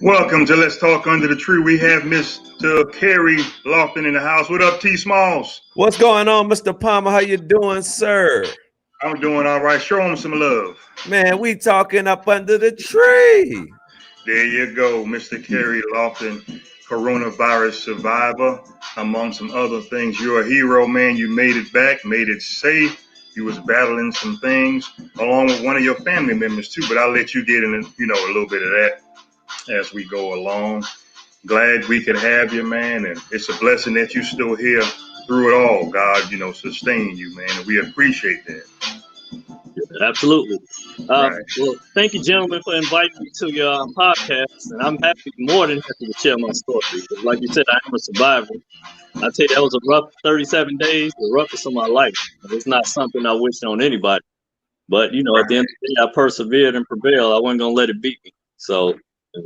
Welcome to Let's Talk Under the Tree. We have Mr. Kerry Lofton in the house. What up, T Smalls? What's going on, Mr. Palmer? How you doing, sir? I'm doing all right. Show him some love. Man, we talking up under the tree. There you go, Mr. Kerry Lofton, coronavirus survivor, among some other things. You're a hero, man. You made it back, made it safe. You was battling some things along with one of your family members too, but I'll let you get in, a little bit of that as we go along. Glad we could have you, man, and it's a blessing that you're still here through it all. God, sustain you, man, and we appreciate that. Absolutely. Right. Well, thank you, gentlemen, for inviting me to your podcast, and I'm more than happy to share my story. Because like you said, I am a survivor. I tell you, that was a rough 37 days, the roughest of my life. It's not something I wish on anybody. But, at the end of the day, I persevered and prevailed. I wasn't going to let it beat me. So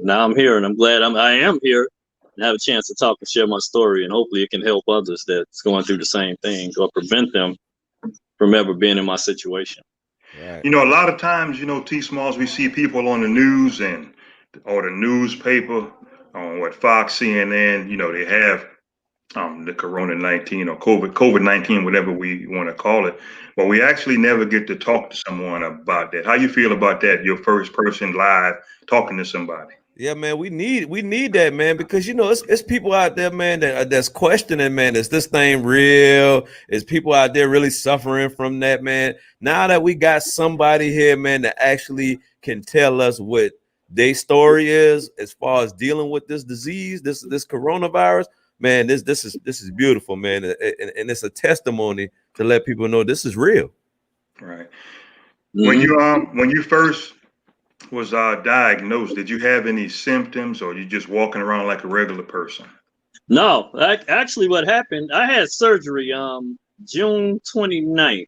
now I'm here, and I'm glad I am here and have a chance to talk and share my story, and hopefully it can help others that's going through the same thing or prevent them from ever being in my situation. Right. A lot of times, T Smalls, we see people on the news or the newspaper on Fox, CNN, they have the Corona-19 or COVID-19, whatever we want to call it. But we actually never get to talk to someone about that. How you feel about that? Your first person live talking to somebody. Yeah, man, we need that, man, because it's people out there, man, that's questioning, man, is this thing real? Is people out there really suffering from that, man? Now that we got somebody here, man, that actually can tell us what their story is as far as dealing with this disease, this coronavirus, man, this is beautiful, man, and it's a testimony to let people know this is real. Right. Mm-hmm. When you first was diagnosed, did you have any symptoms, or you just walking around like a regular person? No, actually what happened, I had surgery June 29th.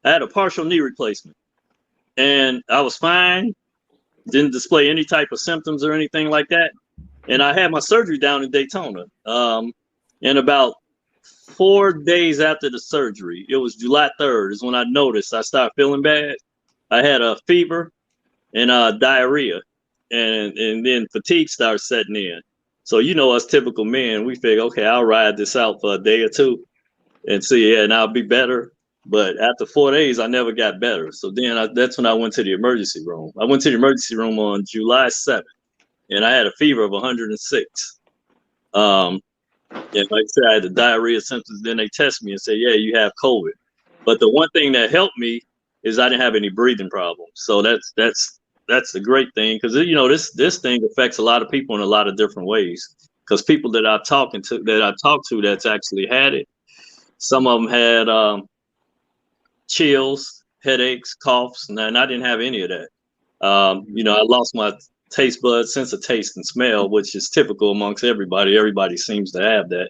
I had a partial knee replacement, and I was fine, didn't display any type of symptoms or anything like that. And I had my surgery down in Daytona. And about 4 days after the surgery, it was July 3rd, is when I noticed I started feeling bad. I had a fever and diarrhea, and then fatigue started setting in. So, us typical men, we figure, okay, I'll ride this out for a day or two and see, and I'll be better. But after 4 days, I never got better. So then that's when I went to the emergency room. I went to the emergency room on July 7th, and I had a fever of 106. And like I said, I had the diarrhea symptoms. Then they test me and say, yeah, you have COVID. But the one thing that helped me is I didn't have any breathing problems. So that's the great thing, because this thing affects a lot of people in a lot of different ways. Because people that I talked to that's actually had it, some of them had chills, headaches, coughs, and I didn't have any of that. I lost my taste buds, sense of taste and smell, which is typical amongst everybody. Everybody seems to have that,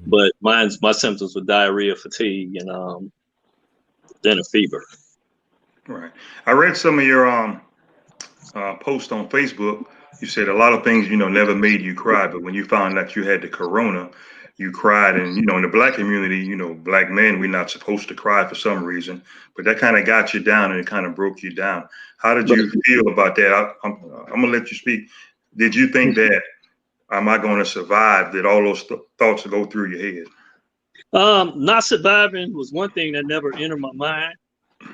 but my symptoms were diarrhea, fatigue, and then a fever. Right. I read some of your post on Facebook. You said a lot of things never made you cry, but when you found out you had the corona, you cried. And in the Black community, Black men, we're not supposed to cry for some reason, but that kind of got you down, and it kind of broke you down. How did you feel about that? I'm gonna let you speak. Did you think that, am I going to survive? Did all those thoughts go through your head? Not surviving was one thing that never entered my mind,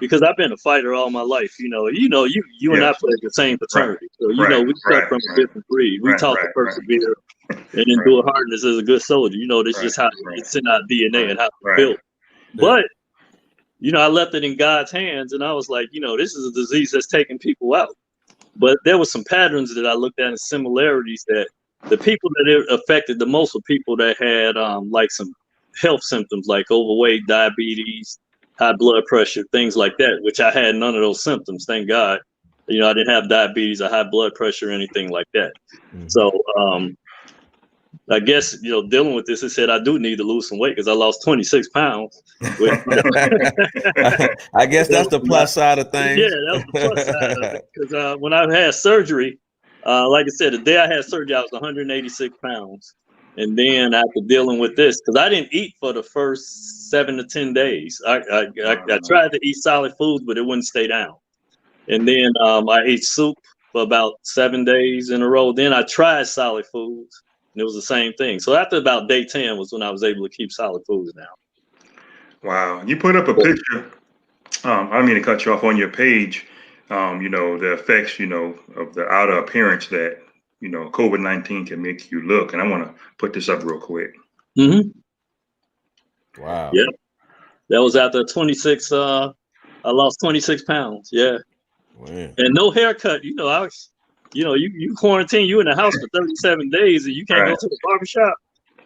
because I've been a fighter all my life. You and I played the same fraternity. So, we come from a different breed. We taught to persevere and endure hardness as a good soldier. That's just how it's in our DNA and how we're built. But, I left it in God's hands, and I was like, this is a disease that's taking people out. But there were some patterns that I looked at and similarities that the people that it affected the most were people that had like some health symptoms like overweight, diabetes, high blood pressure, things like that, which I had none of those symptoms, thank God. I didn't have diabetes or high blood pressure or anything like that. Mm-hmm. So I guess, dealing with this, it said I do need to lose some weight because I lost 26 pounds. I guess that's the plus side of things. Yeah, that was the plus side of it. Because when I had surgery, like I said, the day I had surgery, I was 186 pounds. And then after dealing with this, because I didn't eat for the first 7 to 10 days. I tried to eat solid foods, but it wouldn't stay down. And then I ate soup for about 7 days in a row. Then I tried solid foods, and it was the same thing. So after about day 10 was when I was able to keep solid foods down. Wow. You put up a picture. I don't mean to cut you off on your page. The effects, of the outer appearance that, COVID-19 can make you look. And I want to put this up real quick. Mm-hmm. Wow. Yeah. That was after 26. I lost 26 pounds. Yeah. Man. And no haircut. You quarantine, you in the house for 37 days and you can't go to the barbershop.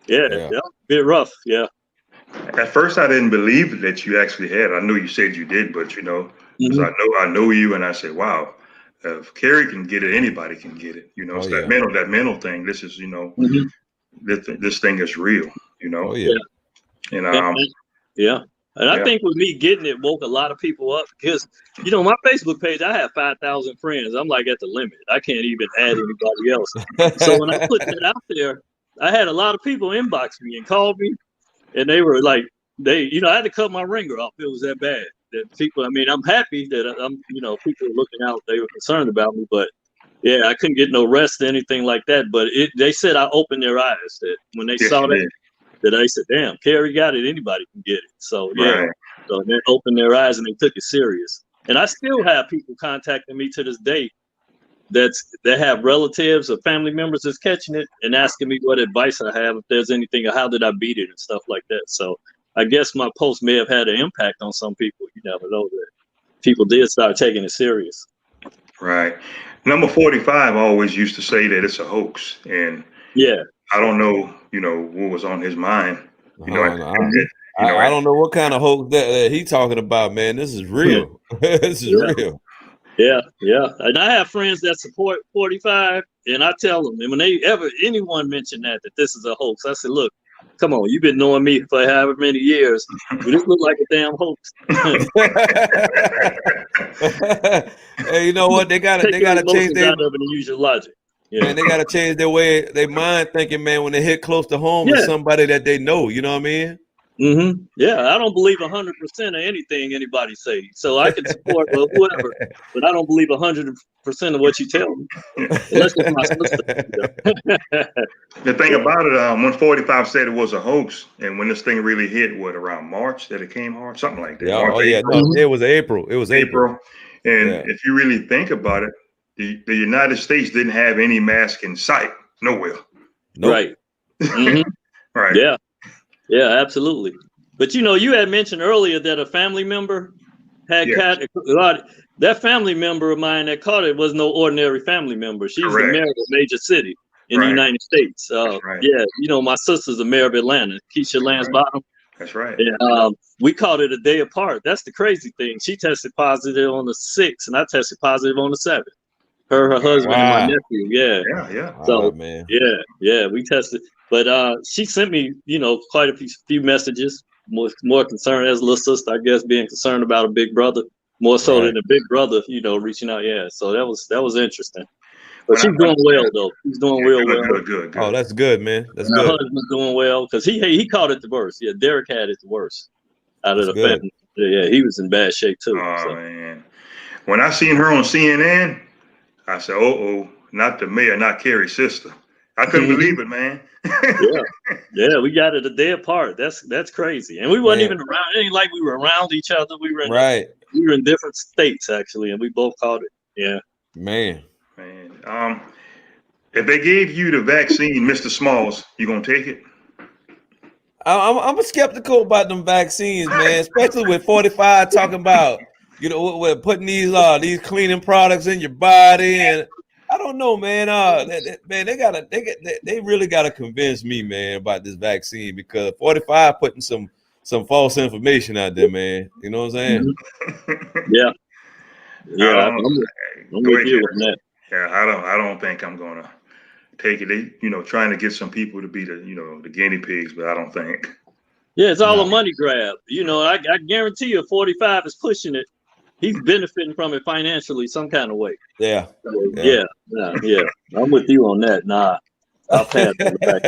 Yeah. That was a bit rough. Yeah. At first, I didn't believe that you actually had. I know you said you did, but because I know you, and I said, wow, if Kerry can get it, anybody can get it. It's that mental thing. This is, this thing is real. Oh yeah. And yeah. And I think with me getting it woke a lot of people up because, my Facebook page, I have 5,000 friends. I'm like at the limit. I can't even add anybody else. So when I put that out there, I had a lot of people inbox me and called me. And they were like, I had to cut my ringer off. It was that bad. That people, I'm happy that people are looking out. They were concerned about me, but yeah, I couldn't get no rest or anything like that. But they said I opened their eyes that when they saw that they said, damn, Kerry got it. Anybody can get it. So yeah, so they opened their eyes and they took it serious. And I still have people contacting me to this day that have relatives or family members that's catching it and asking me what advice I have, if there's anything, or how did I beat it and stuff like that. So I guess my post may have had an impact on some people. You never know that people did start taking it serious. Right. Number 45 always used to say that it's a hoax. And I don't know, what was on his mind. I don't know what kind of hoax that he talking about, man. This is real. This is real. Yeah. And I have friends that support 45, and I tell them, and when anyone mention that this is a hoax, I said, look, come on, you've been knowing me for however many years. This look like a damn hoax. Hey, you know what? They gotta change their out of it and use your logic. Yeah. Man, they gotta change their mind thinking, man, when they hit close to home with somebody that they know. You know what I mean? Mm-hmm. Yeah, I don't believe 100% of anything anybody say. So I can support whoever, but I don't believe 100% of what you tell me. Unless it's my sister. The thing about it, when 45 said it was a hoax, and when this thing really hit, around March that it came hard, something like that. Yeah, March, it was April. It was April. And if you really think about it, the United States didn't have any mask in sight nowhere. Nope. Right. Mm-hmm. Right. Yeah. Yeah, absolutely. But you had mentioned earlier that a family member had caught that family member of mine that caught it was no ordinary family member. She's the mayor of a major city in the United States. Yeah, my sister's the mayor of Atlanta, Keisha Lance Bottom. That's right. And we caught it a day apart. That's the crazy thing. She tested positive on the 6th, and I tested positive on the 7th. Her husband, and my nephew. Yeah. So man. Yeah, we tested. But she sent me, quite a few messages, more concerned as a little sister, I guess, being concerned about a big brother, more so than a big brother, reaching out. Yeah, so that was interesting. But she's doing well, though. She's doing real well. Good. Oh, that's good, man. That's good. My husband's doing well because he caught it the worst. Yeah, Derek had it the worst out of the family. Yeah, he was in bad shape too. Oh man, when I seen her on CNN, I said, "Oh, not the mayor, not Kerry's sister." I couldn't believe it, man. Yeah, we got it a day apart. That's crazy, and we wasn't even around. It ain't like we were around each other. We were in different states actually, and we both caught it. Yeah, man. If they gave you the vaccine, Mr. Smalls, you gonna take it? I'm skeptical about them vaccines, man. Especially with 45 talking about we're putting these cleaning products in your body and. I don't know, man. They really gotta convince me, man, about this vaccine because 45 putting some false information out there, man. You know what I'm saying? Yeah. I'm with you on that. Yeah, I don't think I'm gonna take it. They, trying to get some people to be the guinea pigs, but I don't think. Yeah, it's all a money grab. I guarantee you, 45 is pushing it. He's benefiting from it financially some kind of way. Yeah. Yeah. I'm with you on that. Nah, I'll pass on the back.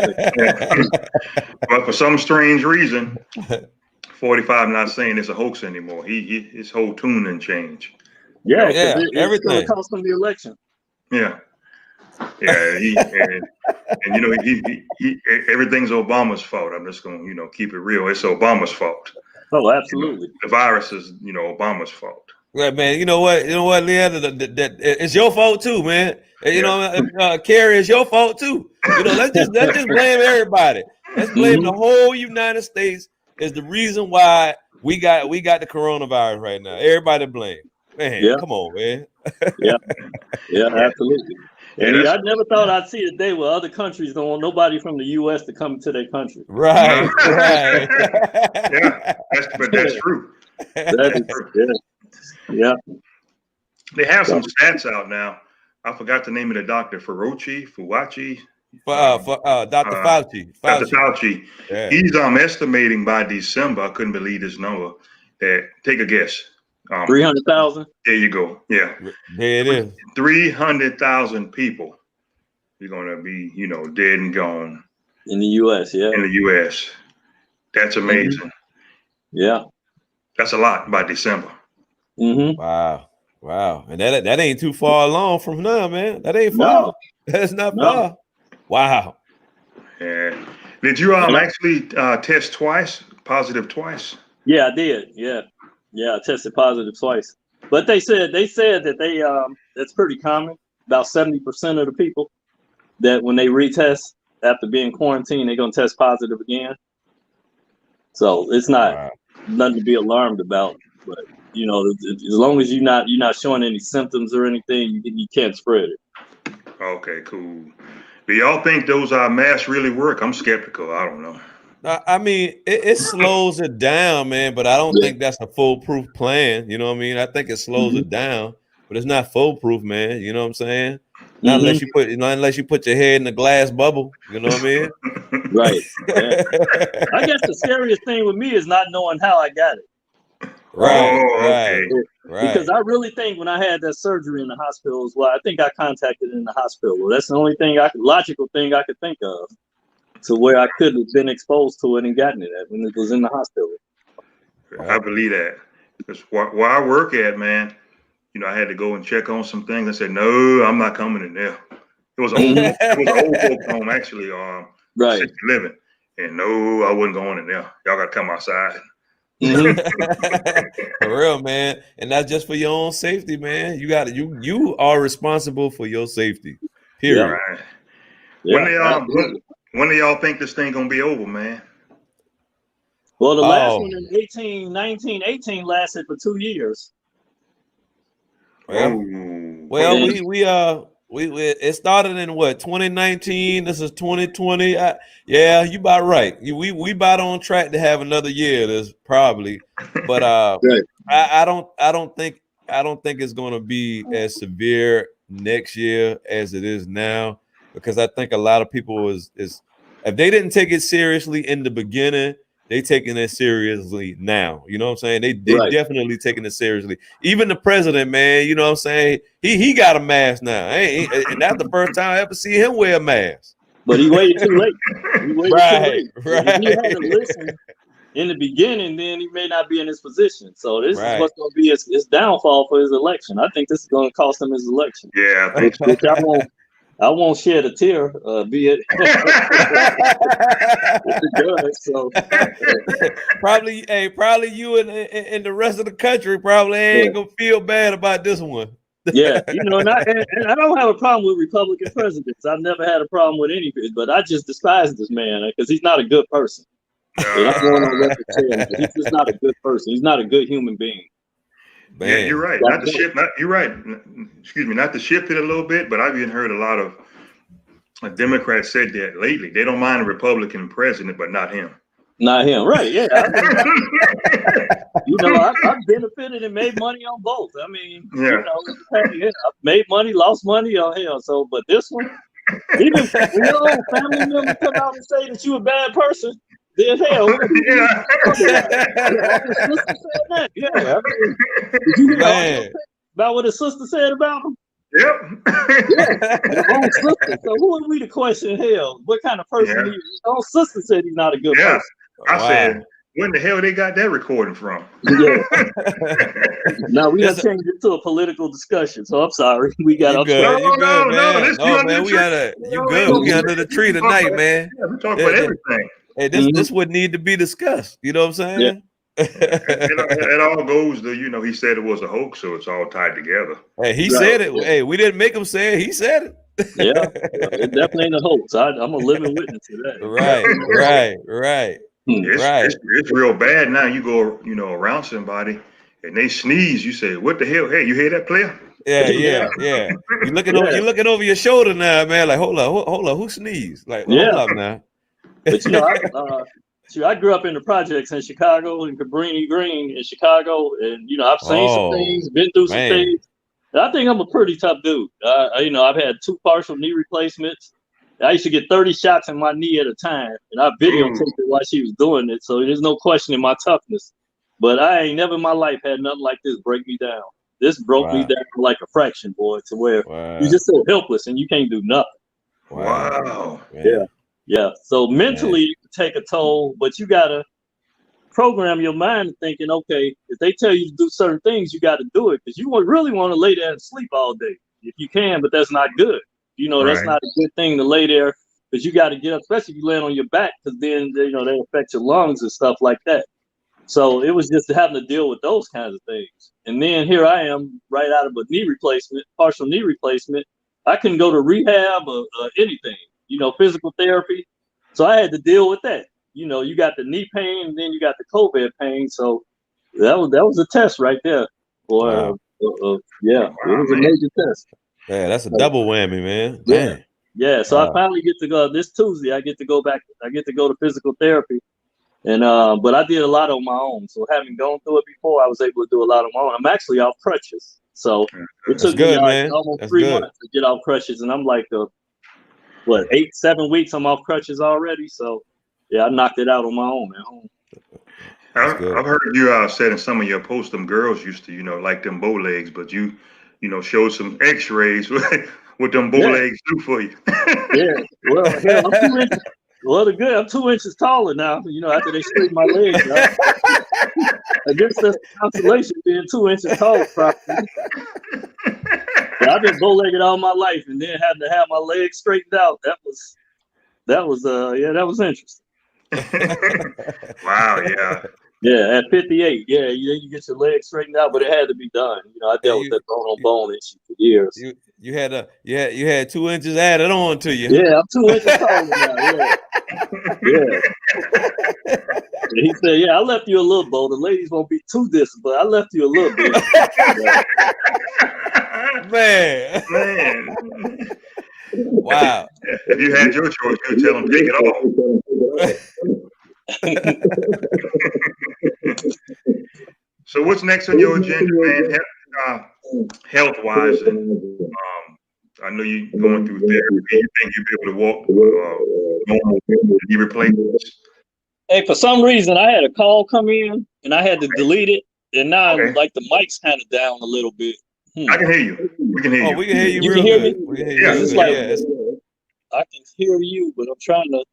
But for some strange reason, 45 not saying it's a hoax anymore. His whole tune didn't change. Yeah, everything cost him the election. Yeah. Yeah, and you know he everything's Obama's fault. I'm just gonna keep it real. It's Obama's fault. Oh, You know, absolutely. the virus is Obama's fault. Right, man. You know what, Leah? That it's your fault too, man. And, Yeah. Kerry, it's your fault too. Let's just blame everybody. Let's blame the whole United States is the reason why we got the coronavirus right now. Everybody blame. Man, Yeah, come on, man. yeah, yeah, Yeah. absolutely. Yeah, And that's I never thought I'd see a day where other countries don't want nobody from the U.S. to come to their country. Right, right. yeah, but that's true. That That's is, true. yeah. They have So, some stats out now. I forgot the name of the doctor, Fuwachi, Dr. Fauci. Dr. Fauci. Yeah. He's estimating by December. I couldn't believe this number. That take a guess. 300,000 There you go. Yeah, There it is. 300,000 people are going to be dead and gone in the U.S. Yeah, in the U.S. That's amazing. yeah. That's a lot by December. Mm-hmm. Wow. And that ain't too far along from now, man. That ain't far. No, That's not no. far. Wow. Yeah. Did you actually test twice? Positive twice? Yeah, I did. Yeah, I tested positive twice. But they said that that's pretty common. About 70% of the people that when they retest after being quarantined, they're gonna test positive again. So it's not nothing to be alarmed about. But as long as you're not showing any symptoms or anything, you can't spread it. Okay, cool. Do y'all think those masks really work? I'm skeptical. I don't know. I mean, it slows it down, man, but I don't Yeah. think that's a foolproof plan. You know what I mean? I think it slows it down, but it's not foolproof, man. You know what I'm saying? Not unless you put your head in a glass bubble. You know what I mean? Right. Yeah. I guess the scariest thing with me is not knowing how I got it. Right. Because I really think when I had that surgery in the hospital as well, I think I contacted in the hospital. That's the only logical thing I could think of to where I could have been exposed to it and gotten it when it was in the hospital. I believe that. Because where I work at, man, I had to go and check on some things. I said, no, I'm not coming in there. It was an old folks home, actually, right. 611. And no, I wasn't going in there. Y'all got to come outside. For real, man. And that's just for your own safety, man. You are responsible for your safety. Period. Yeah, right. Yeah, when do y'all think this thing gonna be over, man? Well, the last one in 18 lasted for 2 years. Well, we it started in what 2019. This is 2020. Yeah, you about right. We about on track to have another year. This probably, but I don't think it's going to be as severe next year as it is now, because I think a lot of people is if they didn't take it seriously in the beginning, they taking it seriously now. You know what I'm saying? They definitely taking it seriously. Even the president, man, you know what I'm saying? He got a mask now. And that's the first time I ever see him wear a mask. But he waited too late. Right. If he had to listen in the beginning, then he may not be in his position. So this is what's going to be his downfall for his election. I think this is going to cost him his election. Yeah, I think which I won't shed a tear, be it. So probably you and the rest of the country probably ain't gonna feel bad about this one. Yeah, and I don't have a problem with Republican presidents. I've never had a problem with any, but I just despise this man because he's not a good person. And I'm going on record saying that he's just not a good person. He's not a good human being. Man. Yeah, you're right. You're right. Excuse me, not to shift it a little bit, but I've even heard a lot of Democrats said that lately. They don't mind a Republican president, but not him. Not him, right? Yeah. I've benefited and made money on both. I mean, I've made money, lost money on hell. So, but this one, even when your own family member come out and say that you're a bad person, then hell, did you hear about what his sister said about him? Yep. His own sister. So who are we to question hell? What kind of person he is? His own sister said he's not a good person. I said, when the hell they got that recording from? Yeah. Now we done changed it to a political discussion, so I'm sorry. We got You off good? track. You good, man? This No, man. We gotta. You good? We under the tree tonight, man. Yeah, we talk about everything. Hey, this would need to be discussed. You know what I'm saying? It all goes to, he said it was a hoax, so it's all tied together. Hey, he said it. Hey, we didn't make him say it. He said it. Yeah, it definitely ain't a hoax. I'm a living witness to that. Right. It's real bad now. You go, around somebody and they sneeze. You say, "What the hell? Hey, you hear that, player?" Yeah. You looking over. You looking over your shoulder now, man. Like, hold on. Who sneezed? Like, hold up now. But I grew up in the projects in Chicago, in Cabrini Green in Chicago, and I've seen some things, been through some things. And I think I'm a pretty tough dude. I've had 2 partial knee replacements. I used to get 30 shots in my knee at a time, and I videotaped it while she was doing it. So there's no questioning my toughness. But I ain't never in my life had nothing like this break me down. This broke me down like a fraction, boy, to where you're just so helpless and you can't do nothing. Wow. Yeah. So mentally, you can take a toll, but you gotta program your mind thinking, okay, if they tell you to do certain things, you got to do it because you really want to lay there and sleep all day if you can, but that's not good. That's not a good thing to lay there because you got to get up, especially if you land on your back, because then they affect your lungs and stuff like that. So it was just having to deal with those kinds of things. And then here I am, right out of a knee replacement, partial knee replacement. I couldn't go to rehab or anything, physical therapy. So I had to deal with that. You got the knee pain, and then you got the COVID pain. So that was a test right there. It was a major test. Yeah, that's a double whammy, man. Damn. Yeah. So I finally get to go this Tuesday. I get to go back. I get to go to physical therapy, and but I did a lot on my own. So having gone through it before, I was able to do a lot on my own. I'm actually off crutches, so it took me almost 3 months to get off crutches, and I'm like 8-7 weeks I'm off crutches already. So yeah, I knocked it out on my own at home. I've heard you said in some of your posts, them girls used to, like them bow legs, but you showed some X-rays what them bow legs do for you. Yeah, well, hell, I'm 2 inches. Well, I'm 2 inches taller now. After they straighten my legs out. I guess that's consolation being 2 inches taller. Yeah, I've been bow-legged all my life, and then having to have my legs straightened out. That was interesting. Wow, yeah. Yeah, at 58, you get your legs straightened out, but it had to be done. I dealt with that bone issue for years. You had 2 inches added on to you. Yeah, I'm 2 inches taller now. Yeah. And he said, "Yeah, I left you a little, Bo. The ladies won't be too distant, but I left you a little bit." Man. Wow. If you had your choice, you'd tell them take it off. So what's next on your agenda, man? Health-wise, and I know you're going through therapy. You think you'll be able to walk normal knee replacements? Hey, for some reason, I had a call come in, and I had to delete it, and now like the mic's kind of down a little bit. I can hear you. We can hear you. We can hear you. You real can hear good. me? We can hear you. Yeah, it's like I can hear you, but I'm trying to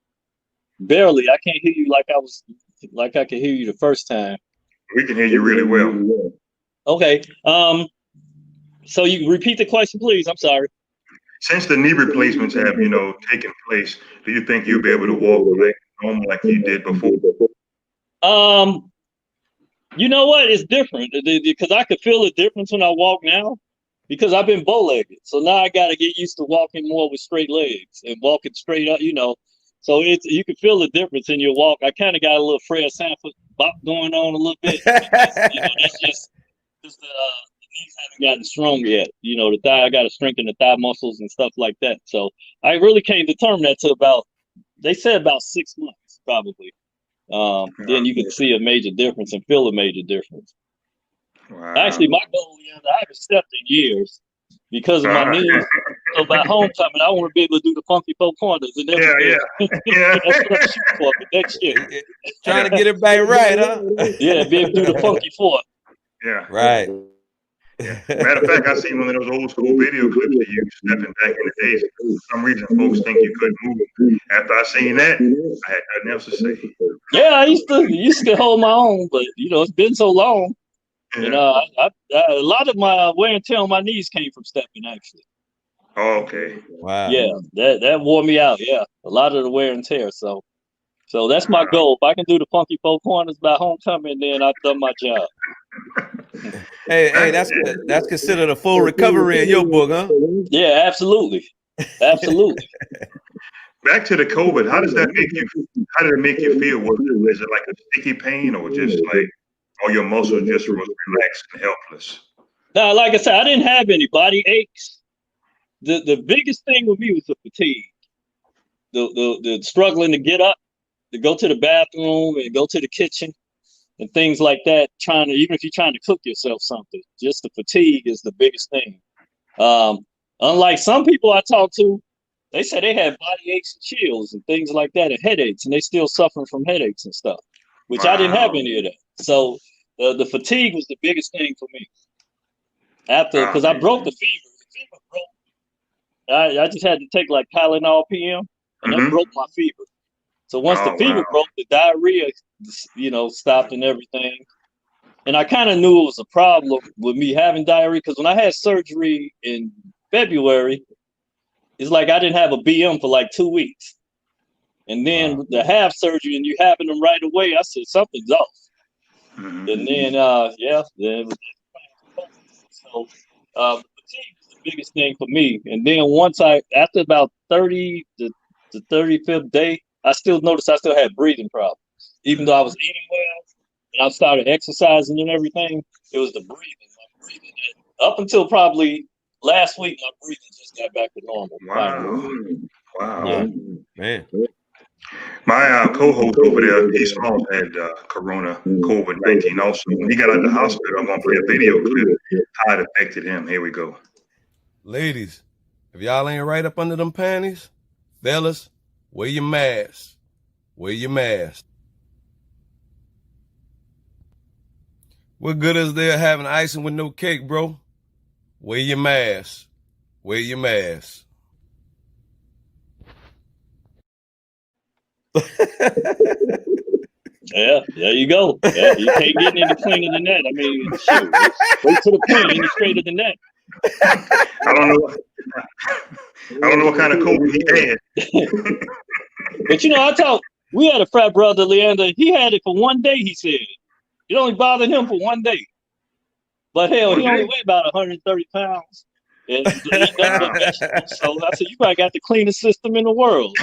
barely. I can't hear you like I could hear you the first time. We can hear you really well. Okay. So you repeat the question, please. I'm sorry. Since the knee replacements have, taken place, do you think you'll be able to walk like normal like you did before? You know what? It's different because I could feel the difference when I walk now because I've been bow-legged. So now I got to get used to walking more with straight legs and walking straight up, So you can feel the difference in your walk. I kind of got a little Fred Sanford bop going on a little bit. That's just because the knees haven't gotten stronger yet. The thigh, I got to strengthen the thigh muscles and stuff like that. So I really can't determine that till they said about 6 months probably. Then you can see a major difference and feel a major difference. Wow. Actually, my goal is I haven't stepped in years because of my knees. So by homecoming, I want to be able to do the funky four corners and everything. Yeah. That's what I'm shooting for next year. Trying to get it back right, huh? Yeah, be able to do the funky four. Yeah. Right. Yeah. Matter of fact, I seen one of those old school video clips of you stepping back in the days. For some reason, folks think you couldn't move. After I seen that, I had nothing else to say. Yeah, I used to hold my own, but it's been so long. Yeah. And a lot of my wear and tear on my knees came from stepping, actually. Oh, okay. Wow. Yeah, that wore me out. Yeah, a lot of the wear and tear. So that's my goal. If I can do the Funky Four Corners by homecoming, then I've done my job. Hey, that's considered a full recovery in your book, huh? Yeah, absolutely. Back to the COVID. How did it make you feel? Is it like a sticky pain, or just like all your muscles just was relaxed and helpless? Now, like I said, I didn't have any body aches. The biggest thing with me was the fatigue, the struggling to get up, to go to the bathroom and go to the kitchen and things like that. Even if you're trying to cook yourself something, just the fatigue is the biggest thing. Unlike some people I talk to, they said they had body aches and chills and things like that and headaches, and they still suffering from headaches and stuff, which I didn't have any of that. So the fatigue was the biggest thing for me. Because I broke the fever. The fever broke. I just had to take like Tylenol PM, and that broke my fever. So once the fever broke, the diarrhea, stopped and everything. And I kind of knew it was a problem with me having diarrhea, because when I had surgery in February, it's like I didn't have a BM for like 2 weeks. And then the half surgery and you having them right away, I said, something's off. And then, so fatigue was the biggest thing for me. And then after about 30 to the 35th day, I still noticed I still had breathing problems. Even though I was eating well and I started exercising and everything, it was the breathing. My breathing, up until probably last week, my breathing just got back to normal. Wow. Yeah. Man. My co-host over there, he small had Corona, COVID-19 also. When he got out of the hospital, I'm going to play a video clip how it affected him. Here we go. Ladies, if y'all ain't right up under them panties, fellas, wear your mask. Wear your mask. What good is there having icing with no cake, bro? Wear your mask. Wear your mask. Yeah, there you go. Yeah, you can't get any cleaner than that. I mean, shoot, wait to the point, any straighter than that. I don't know what kind of COVID he had. But we had a frat brother, Leander. He had it for 1 day, he said. It only bothered him for 1 day. But hell, he only weighed about 130 pounds. And he eat nothing but vegetables. So I said, you probably got the cleanest system in the world.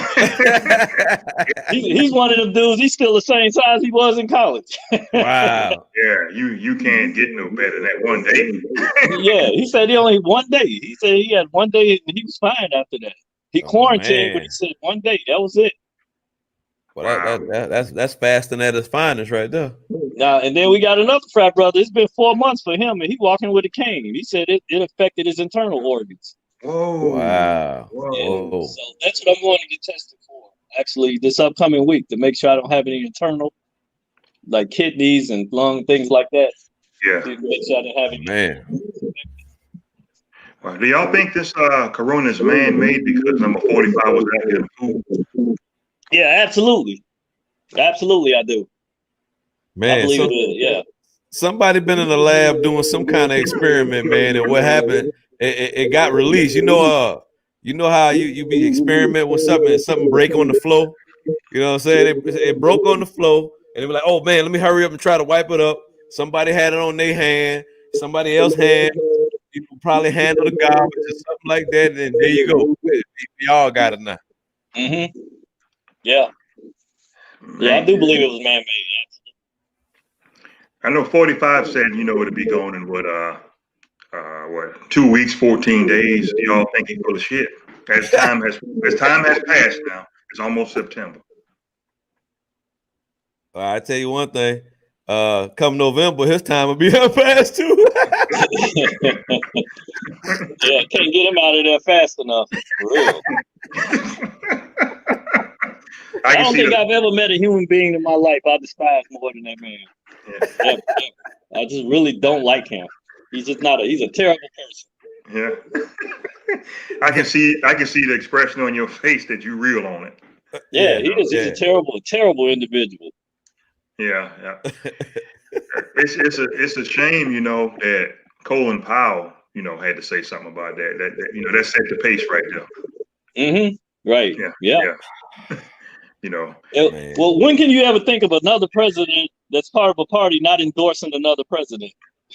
He's one of them dudes. He's still the same size he was in college. Wow. Yeah, you can't get no better than that 1 day. Yeah, he said he only 1 day. He said he had 1 day and he was fine after that. He quarantined, but he said 1 day. That was it. Well, that's fasting at its finest right there. Now, and then we got another frat brother. It's been 4 months for him, and he walking with a cane. He said it affected his internal organs. Whoa. Wow. Whoa. So that's what I'm going to get tested for, actually, this upcoming week, to make sure I don't have any internal, like kidneys and lung, things like that. Yeah. To make sure I don't have any. Man. Well, do y'all think this corona is man-made because number 45 was active in food? Yeah, absolutely. Absolutely, I do. Man, I believe it is, yeah. Somebody been in the lab doing some kind of experiment, man, and what happened? It got released. You know how you be experimenting with something and something break on the floor. You know what I'm saying? It broke on the floor, and they were like, "Oh man, let me hurry up and try to wipe it up." Somebody had it on their hand, somebody else hand. People probably handle the garbage or something like that, and there you go. We all got it now. Mm-hmm. Yeah. Yeah, I do believe it was man-made. I know 45 said, it'll be going in what 2 weeks, 14 days. Y'all think he's full of shit. As time has passed now, it's almost September. I tell you one thing. Come November, his time will be past too. Yeah, can't get him out of there fast enough. For real. I don't think I've ever met a human being in my life I despise more than that man. Yeah. I just really don't like him. He's just not he's a terrible person. Yeah. I can see the expression on your face that you real on it. Yeah, he's a terrible individual. Yeah, yeah. It's a shame, that Colin Powell, had to say something about that. That set the pace right there. Mm-hmm. Right. Yeah. Well, when can you ever think of another president that's part of a party not endorsing another president?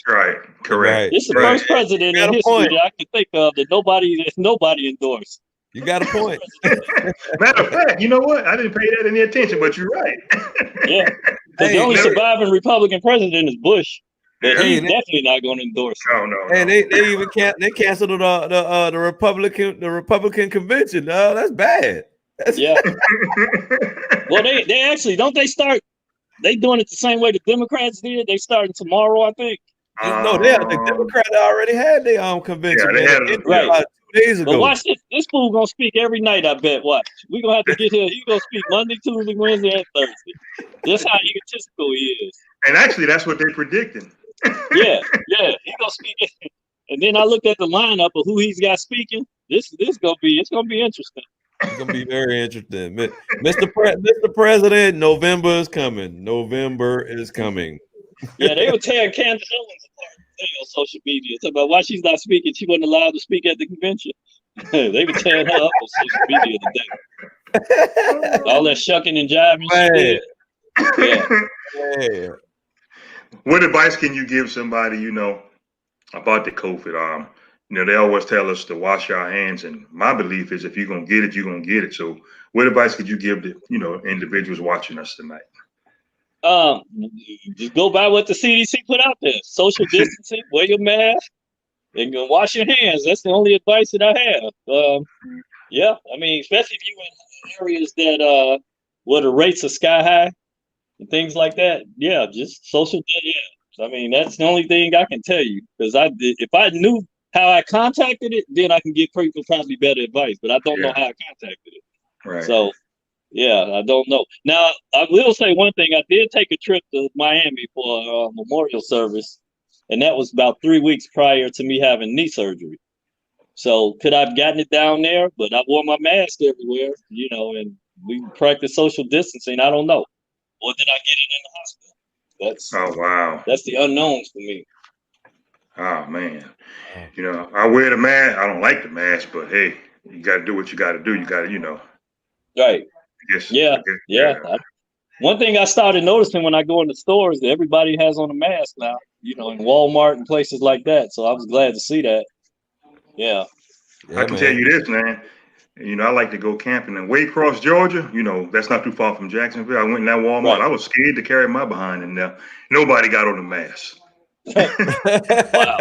Right. Correct. It's the first president in history that I can think of that nobody endorsed. You got a point. Matter of fact, you know what? I didn't pay that any attention, but you're right. Yeah. Because the only surviving Republican president is Bush. But he's definitely not going to endorse it. No. And they even canceled the Republican convention. No, that's bad. Yeah. Well, they actually they doing it the same way the Democrats did. They starting tomorrow, I think. No, the Democrats already had their convention. Yeah, they had it about 2 days ago. But watch this. This fool gonna speak every night, I bet. Watch. We're gonna have to get here. He's gonna speak Monday, Tuesday, Wednesday, and Thursday. That's how egotistical he is. And actually, that's what they're predicting. Yeah. He's gonna speak. And then I looked at the lineup of who he's got speaking. It's gonna be interesting. It's gonna be very interesting. Mr. President, November is coming. November is coming. Yeah, they were tearing Candace Owens apart on social media. Talking about why she's not speaking. She wasn't allowed to speak at the convention. They were tearing her up on social media today. All that shucking and jiving she did. Yeah. What advice can you give somebody, about the COVID? They always tell us to wash our hands, and my belief is if you're gonna get it, you're gonna get it. So, what advice could you give to individuals watching us tonight? Just go by what the CDC put out there: social distancing, wear your mask, and go wash your hands. That's the only advice that I have. Yeah, I mean, especially if you're in areas that where the rates are sky high and things like that. Yeah, just social. Yeah, I mean, that's the only thing I can tell you, because if I knew how I contacted it, then I can give people probably better advice. But I don't know how I contacted it. Right. So, yeah, I don't know. Now, I will say one thing. I did take a trip to Miami for a memorial service, and that was about 3 weeks prior to me having knee surgery. So, could I have gotten it down there? But I wore my mask everywhere, and we practiced social distancing. I don't know. Or did I get it in the hospital? Oh, wow. That's the unknowns for me. Oh, man. I wear the mask. I don't like the mask, but hey, you got to do what you got to do. You got to, Right. Yes. Yeah. One thing I started noticing when I go in the stores that everybody has on a mask now, in Walmart and places like that. So I was glad to see that. Yeah. I can tell you this, man. I like to go camping in Waycross, Georgia. That's not too far from Jacksonville. I went in that Walmart. Right. I was scared to carry my behind in there. Nobody got on the mask. Wow.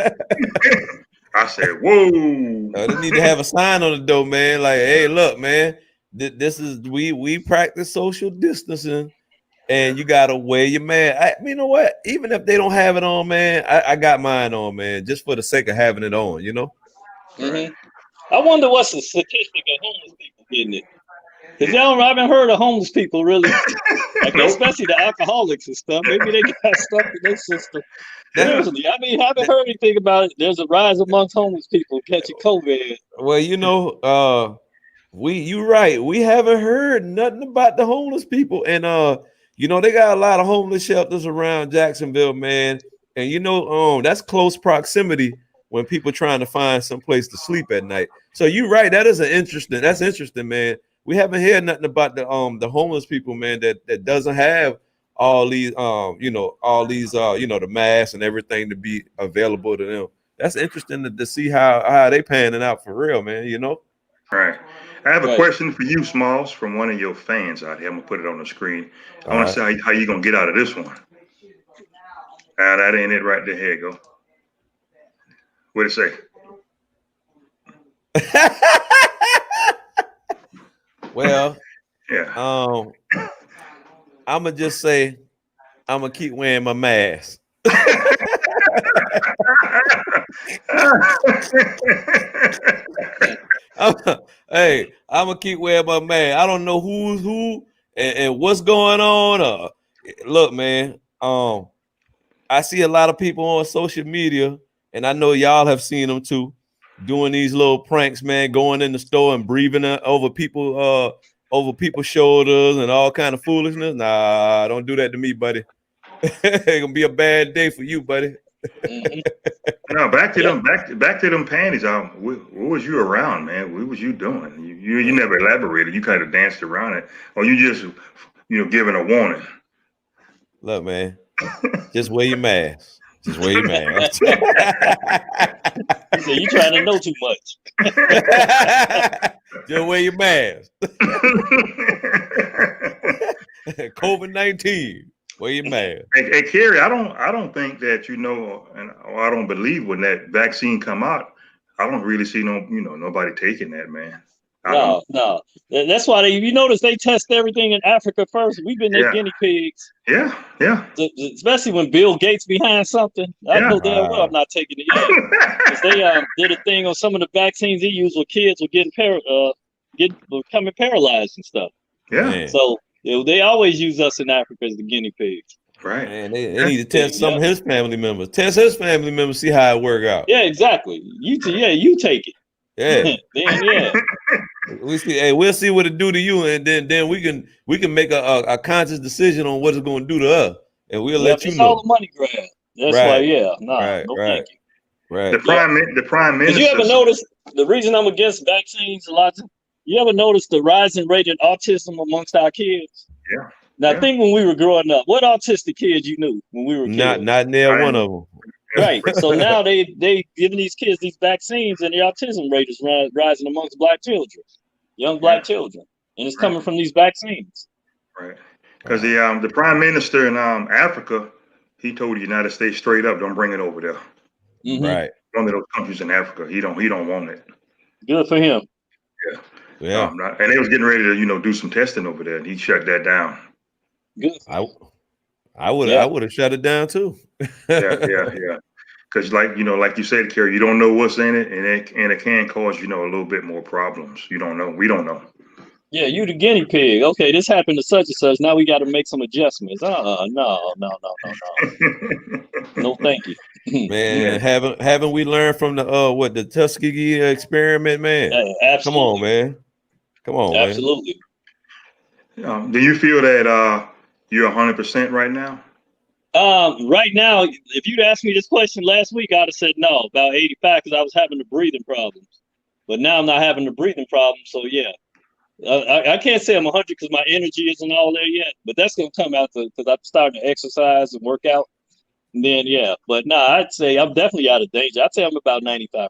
I said, whoa. They need to have a sign on the door, man. Like, hey, look, man, this is we practice social distancing, and you gotta wear your mask. You know what? Even if they don't have it on, man, I got mine on, man, just for the sake of having it on, Mm-hmm. I wonder what's the statistic of homeless people getting it. Because I haven't heard of homeless people really, especially the alcoholics and stuff. Maybe they got stuff in their system. Seriously, I haven't heard anything about it. There's a rise amongst homeless people catching COVID. Well, you're right. We haven't heard nothing about the homeless people, and they got a lot of homeless shelters around Jacksonville, man. And that's close proximity when people trying to find some place to sleep at night. So you're right. That's interesting, man. We haven't heard nothing about the homeless people, man, that doesn't have all these the masks and everything to be available to them. That's interesting to see how they panning out for real, man. All right. I have a question for you, Smalls, from one of your fans out here. I'm gonna put it on the screen. I want to see how you gonna get out of this one. That ain't it right there. Here you go. What it say? Well, yeah. I'm gonna just say I'm gonna keep wearing my mask. Hey, I'm gonna keep wearing my mask. I don't know who's who and what's going on. Look, man. I see a lot of people on social media and I know y'all have seen them too, doing these little pranks, man, going in the store and breathing over people's shoulders and all kind of foolishness. Nah, don't do that to me, buddy. It's gonna be a bad day for you, buddy. Mhm. No, back to Yeah. them, back to them panties. What was you around, man? What was you doing? You never elaborated. You kind of danced around it, or you just, giving a warning. Look, man, just wear your mask. Just wear your mask. He said, "You trying to know too much." Just wear your mask. COVID-19. Wear your mask. Hey, Kerry, I don't think that or I don't believe when that vaccine come out. I don't really see nobody taking that, man. No. That's why you notice they test everything in Africa first. We've been their Yeah. guinea pigs. Yeah, yeah. Especially when Bill Gates behind something. I Yeah. know damn well I'm not taking it yet. Because they did a thing on some of the vaccines he used where kids were becoming paralyzed and stuff. Yeah. Man. So they always use us in Africa as the guinea pigs. Right. Man, they need to test some of his family members. Test his family members, see how it work out. Yeah, exactly. You take it. Yeah. Then yeah. We'll see what it do to you, and then we can make a conscious decision on what it's going to do to us, and we'll let you it's know. all the money grab. That's why, thank you. Right. The prime minister. Did you ever notice the reason I'm against vaccines, Elijah? You ever notice the rising rate of autism amongst our kids? Yeah. Now think when we were growing up, what autistic kids you knew when we were kids? Not near one of them. Right. So now they giving these kids these vaccines, and the autism rate is rising amongst black children, young black children, and it's coming from these vaccines. Right. Because the prime minister in Africa, he told the United States straight up, don't bring it over there. Mm-hmm. Right. One of those countries in Africa, he don't want it. Good for him. Yeah. And they was getting ready to do some testing over there, and he shut that down. Good. I would have shut it down too. Yeah. Because like you said, Kerry, you don't know what's in it, and it can cause a little bit more problems. You don't know. We don't know. Yeah, you the guinea pig. Okay, this happened to such and such. Now we got to make some adjustments. No. No, thank you. Man, haven't we learned from the Tuskegee experiment, man? Absolutely. Come on, man. Absolutely. Do you feel that you're 100% right now? Right now, if you'd asked me this question last week, I'd have said no, about 85, because I was having the breathing problems. But now I'm not having the breathing problems, so yeah. I can't say I'm 100 because my energy isn't all there yet, but that's going to come out because I'm starting to exercise and work out. And then, yeah. But no, I'd say I'm definitely out of danger. I'd say I'm about 95%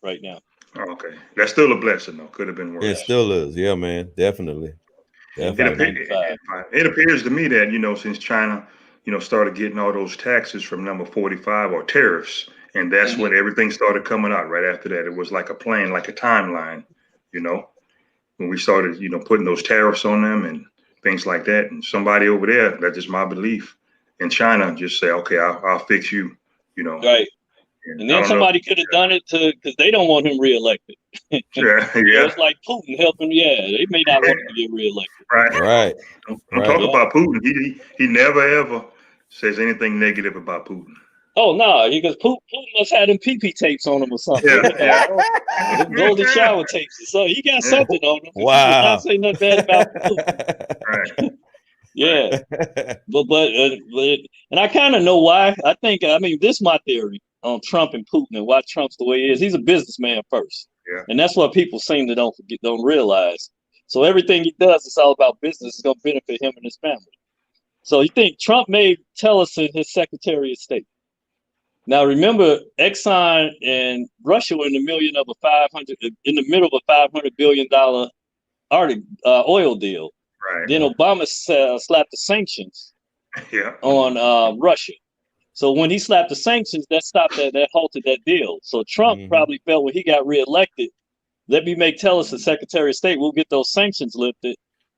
right now. Okay. That's still a blessing, though. Could have been worse. It still is. Yeah, man. Definitely. It appears to me that, since China, started getting all those taxes from number 45 or tariffs, and that's when everything started coming out right after that. It was like a plan, like a timeline, when we started, putting those tariffs on them and things like that. And somebody over there, that's just my belief, in China just say, okay, I'll fix you, Right. And then somebody could have done it because they don't want him reelected. Yeah. It's like Putin helping. Yeah, they may not want him to get reelected. Right. Don't talk about Putin. He never ever says anything negative about Putin. Oh no, because Putin must have them pee-pee tapes on him or something. Them golden shower tapes or something. He got something on him. Wow. He did not say nothing bad about Putin. Right. Yeah. but and I kind of know why. This is my theory on Trump and Putin and why Trump's the way he is. He's a businessman first. Yeah. And that's what people seem to don't realize. So everything he does is all about business. It's going to benefit him and his family. So you think Trump made Tillerson his Secretary of State. Now remember, Exxon and Russia were in the middle of a $500 billion oil deal. Right. Then Obama slapped the sanctions on Russia. So when he slapped the sanctions, that halted that deal. So Trump probably felt when he got reelected, let me make Tillerson Secretary of State. We'll get those sanctions lifted.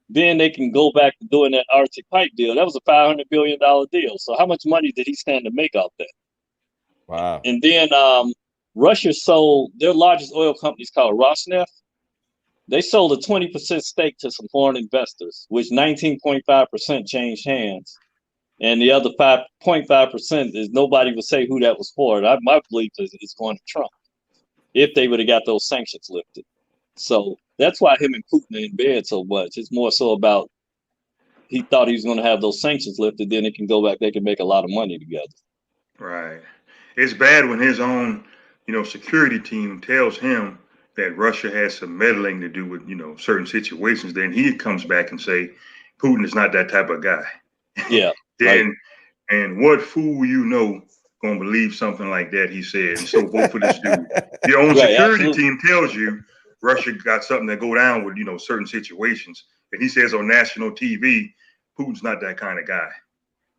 Then they can go back to doing that Arctic pipe deal. That was a $500 billion deal. So how much money did he stand to make off that? Wow. And then Russia sold their largest oil company is called Rosneft. They sold a 20% stake to some foreign investors, which 19.5% changed hands. and the other 5.5% is nobody would say who that was for. And my belief is it's going to Trump if they would have got those sanctions lifted. So that's why him and Putin are in bed so much. It's more so about he thought he was going to have those sanctions lifted, then it can go back. They can make a lot of money together. Right. It's bad when his own, security team tells him that Russia has some meddling to do with, certain situations. Then he comes back and say, Putin is not that type of guy. Yeah. Then, and what fool gonna believe something like that? He said. And so vote for this dude. Your own security team tells you Russia got something that go down with, certain situations. And he says on national TV, Putin's not that kind of guy.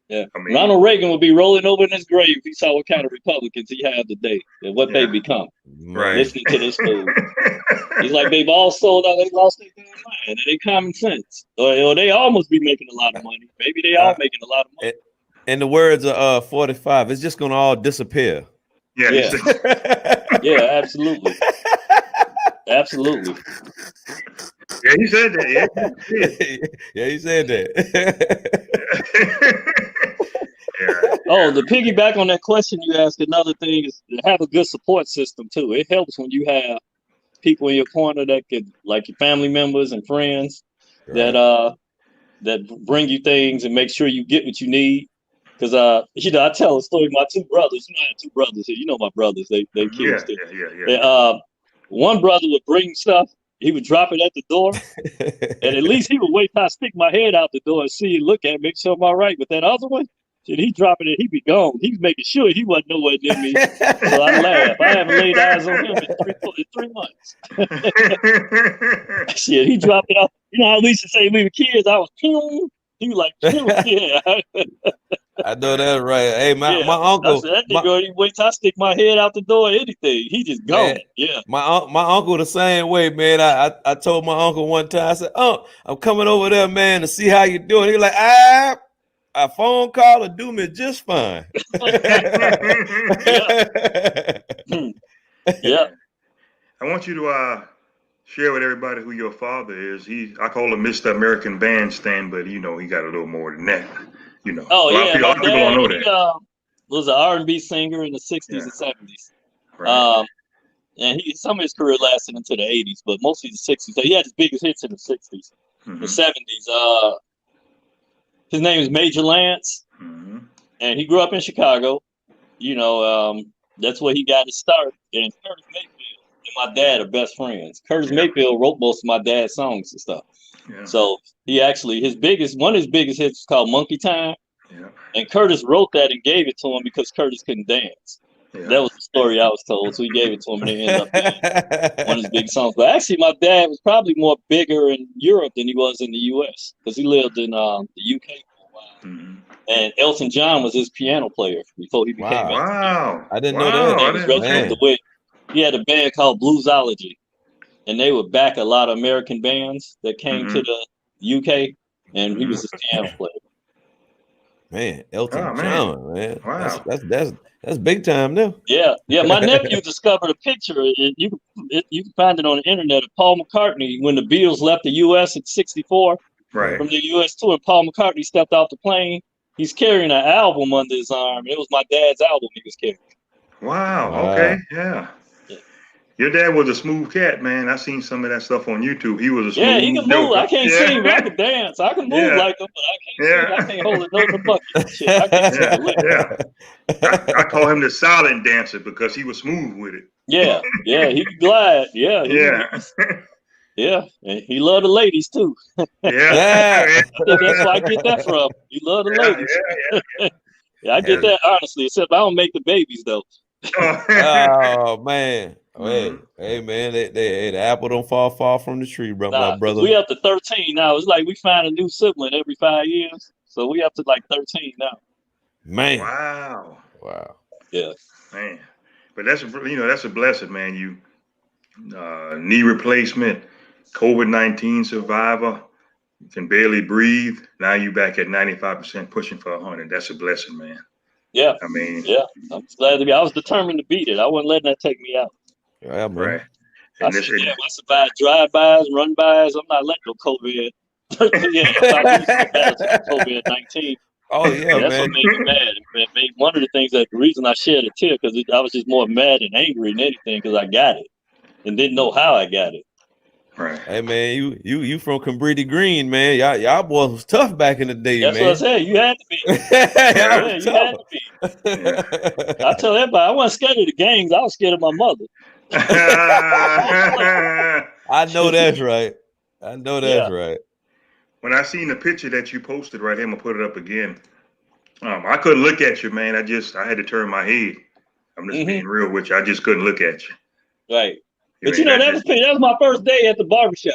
Yeah, I mean, Ronald Reagan would be rolling over in his grave if he saw what kind of Republicans he had today and what they become. Right. Listening to this fool. He's like, they've all sold out, they lost their damn mind and they common sense. Or they almost be making a lot of money. Maybe they are making a lot of money. In the words of 45, it's just gonna all disappear. Yeah. Yeah, absolutely. Absolutely. Yeah, he said that. Yeah, he said that. Oh, the piggyback on that question you asked, another thing is to have a good support system too. It helps when you have people in your corner that could, like your family members and friends, that bring you things and make sure you get what you need. Because I tell a story of my two brothers. I have two brothers here. My brothers, they kids too. Yeah. One brother would bring stuff. He would drop it at the door, and at least he would wait till I stick my head out the door and see and look at it, make sure I'm all right. But that other one, he'd drop it and he'd be gone. He was making sure he wasn't nowhere near me. So I laugh. I haven't laid eyes on him in 3 months. Shit, he dropped it off. How we used to say we were kids, I was pew. He was like, pew, yeah. I know that right. Hey, my uncle. That nigga, he wait till I stick my head out the door or anything. He just gone. Man, yeah. My uncle the same way, man. I told my uncle one time, I said, "Oh, I'm coming over there, man, to see how you doing." He was like, a phone call will do me just fine. Yeah. I want you to share with everybody who your father is. I call him Mr. American Bandstand, but he got a little more than that. Oh, a lot of people don't know that. He was an R&B singer in the 60s and 70s. Right. And some of his career lasted into the 80s, but mostly the 60s. So he had his biggest hits in the 60s. The 70s. His name is Major Lance, and he grew up in Chicago. That's where he got his start. And Curtis Mayfield and my dad are best friends. Curtis Mayfield wrote most of my dad's songs and stuff. Yeah. So he actually, one of his biggest hits was called Monkey Time. Yeah. And Curtis wrote that and gave it to him because Curtis couldn't dance. Yeah. That was the story I was told. So he gave it to him and it ended up being one of his big songs. But actually, my dad was probably more bigger in Europe than he was in the U.S. because he lived in the U.K. for a while. And Elton John was his piano player before he became Elton John. I didn't know that. He had a band called Bluesology. And they would back a lot of American bands that came to the UK, and he was his piano player. Man, Elton John, man. Wow. That's big time now. Yeah. My nephew discovered a picture. You can find it on the internet of Paul McCartney when the Beatles left the US in '64 from the US tour. Paul McCartney stepped off the plane. He's carrying an album under his arm. It was my dad's album he was carrying. Wow. Okay. Yeah. Your dad was a smooth cat, man. I seen some of that stuff on YouTube. He was a smooth. Yeah, he can move. I can't sing, but I can dance. I can move like him, but I can't sing. I can't hold a note in the bucket. Shit, I can't sing a lick. I call him the silent dancer because he was smooth with it. Yeah, he could glide. Yeah. And he loved the ladies too. Yeah. That's where I get that from. He loved the ladies. Yeah, I get that honestly, except I don't make the babies though. Oh man. Hey man, the apple don't fall far from the tree, bro. My brother. We up to 13 now. It's like we find a new sibling every 5 years, so we up to like 13 now. Man, wow. Yeah, man. But that's a blessing, man. You knee replacement, COVID-19 survivor, you can barely breathe. Now you back at 95%, pushing for 100. That's a blessing, man. Yeah, I mean, I'm glad to be. I was determined to beat it. I wasn't letting that take me out. Yeah, man. Right. I survived drive-bys, run-bys. I'm not letting no COVID. COVID-19. Oh yeah, That's what man. made me mad. It made one of the things that the reason I shed a tear because I was just more mad and angry than anything because I got it and didn't know how I got it. Right. Hey man, you from Cabrini Green, man. Y'all boys was tough back in the day, That's what I man. said. You had to be. Y'all Yeah, was you had to be. I tell everybody, I wasn't scared of the gangs. I was scared of my mother. I know that's right. I know that's Yeah. right. When I seen the picture that you posted right here, I'm gonna put it up again. I couldn't look at you, man. I had to turn my head. I'm just being real with you. I just couldn't look at you. Right. You But mean, that that was my first day at the barbershop.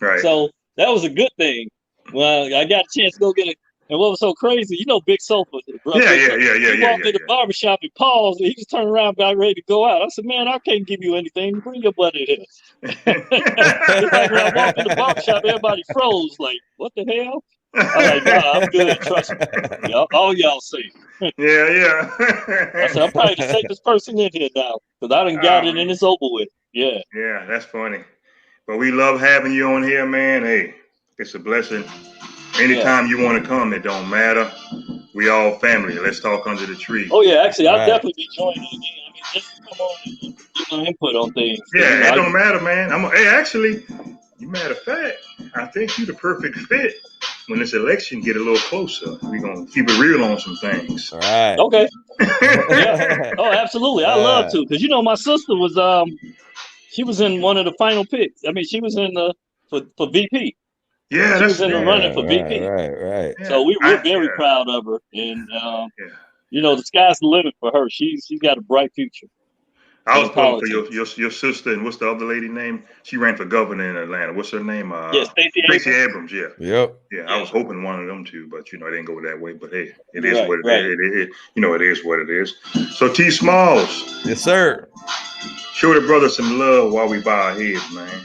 right. So that was a good thing. Well, I got a chance to go get it. And what was so crazy, Big Sofa, bro. Yeah. He walked in the barbershop and paused, and he just turned around, about ready to go out. I said, "Man, I can't give you anything. Bring your buddy here." It's like when I walked in the barbershop, everybody froze. Like, what the hell? I'm like, nah, I'm good. Trust me. All y'all safe. Yeah. I said, I'm probably the safest person in here now because I done got it and it's over with. Yeah. Yeah, that's funny. But we love having you on here, man. Hey, it's a blessing. Anytime you want to come, it don't matter. We all family. Let's talk under the tree. Oh yeah, actually, I'll Right. definitely be joining again. I mean, just to come on and give my input on things. Yeah, it don't matter, man. Hey, actually, you matter of fact, I think you're the perfect fit. When this election get a little closer, we're gonna keep it real on some things. All right. Okay. Yeah. Oh, absolutely. I love to because my sister was she was in one of the final picks. I mean, she was in the for VP. Yeah, She was in the running for VP. Right. Yeah, So we're very proud of her, and the sky's the limit for her. She's got a bright future. I was pulling for your sister, and what's the other lady name? She ran for governor in Atlanta. What's her name? Stacey Abrams. Yeah. Yep. Yeah, I was hoping one of them two, but it didn't go that way. But hey, it is Right, what it right. is. It is what it is. So T Smalls, Yes, sir. show the brother some love while we bow our heads, man.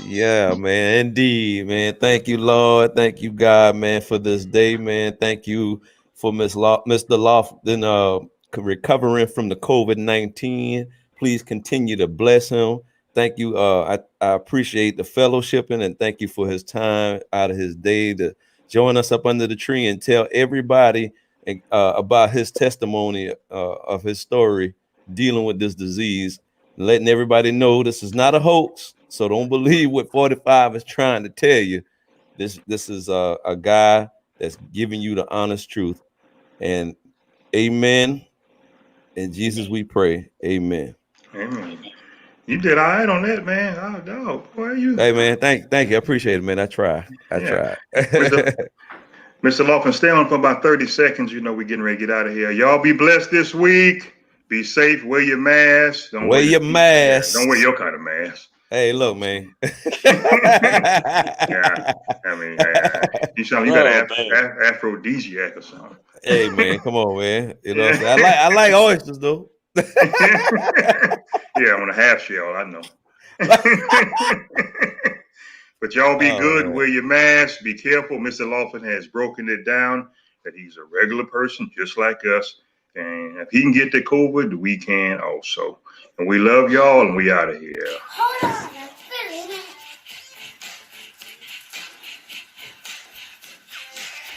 Yeah, man. Indeed, man. Thank you, Lord. Thank you, God, man, for this day, man. Thank you for Mr. Lofton recovering from the COVID-19. Please continue to bless him. Thank you. I appreciate the fellowshipping and thank you for his time out of his day to join us up under the tree and tell everybody about his testimony of his story dealing with this disease, letting everybody know this is not a hoax. So don't believe what 45 is trying to tell you. This is a guy that's giving you the honest truth. And amen. In Jesus we pray. Amen. Amen. You did all right on that, man. Oh, dog. Why are you? Hey, man. Thank you. I appreciate it, man. I try. Mr. Lofton, stay on for about 30 seconds. We're getting ready to get out of here. Y'all be blessed this week. Be safe. Wear your mask. Don't wear your mask. Don't wear your kind of mask. Hey, look, man. Yeah, I mean, you got an aphrodisiac or something. Hey, man, come on, man. I like oysters, though. Yeah, on a half shell, I know. But y'all be good. Man. Wear your mask. Be careful. Mr. Lofton has broken it down that he's a regular person just like us. And if he can get the COVID, we can also. And we love y'all, and we out of here.